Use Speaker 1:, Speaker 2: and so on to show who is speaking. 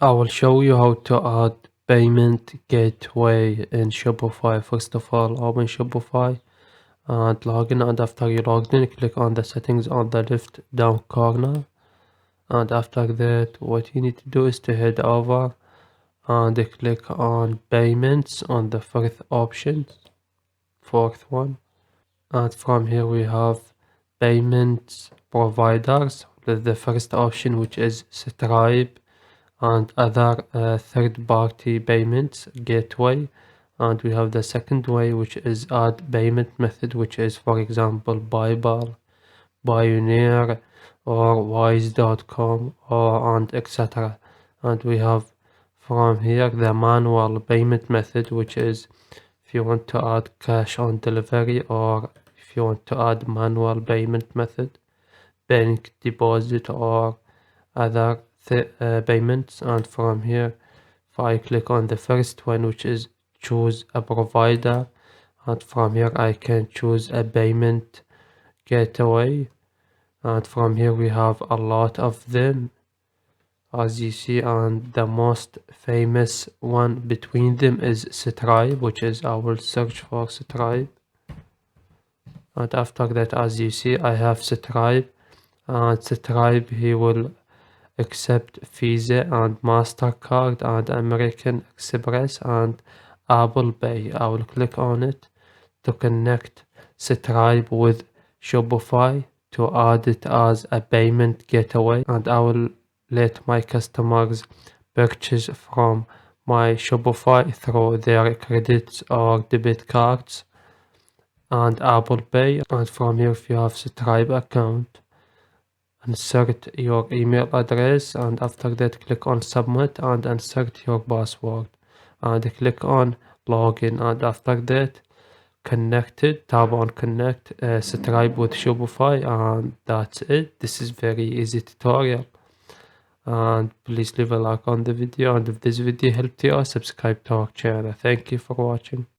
Speaker 1: I will show you how to add payment gateway in Shopify. First of all, open Shopify and log in, and after you logged in, click on the settings on the left down corner, and after that what you need to do is to head over and click on payments on the first option, fourth one, and from here we have payments providers. The first option, which is Stripe and other third-party payments gateway, and we have the second way, which is add payment method, which is, for example, PayPal, Pioneer, or Wise.com, or and etc. And we have from here the manual payment method, which is if you want to add cash on delivery, or if you want to add manual payment method, bank deposit, or other payments. And from here, if I click on the first one, which is choose a provider, and from here I can choose a payment gateway, and from here we have a lot of them, as you see, and the most famous one between them is Stripe, which is, I will search for Stripe, and after that, as you see, I have Stripe, and Stripe, he will accept Visa and MasterCard and American Express and Apple Pay. I will click on it to connect Stripe with Shopify to add it as a payment gateway, and I will let my customers purchase from my Shopify through their credit or debit cards and Apple Pay. And from here, if you have Stripe account, insert your email address, and after that click on submit and insert your password and click on login, and after that connected, tap on connect Stripe with Shopify, and that's it. This is very easy tutorial, and please leave a like on the video, and if this video helped you, subscribe to our channel. Thank you for watching.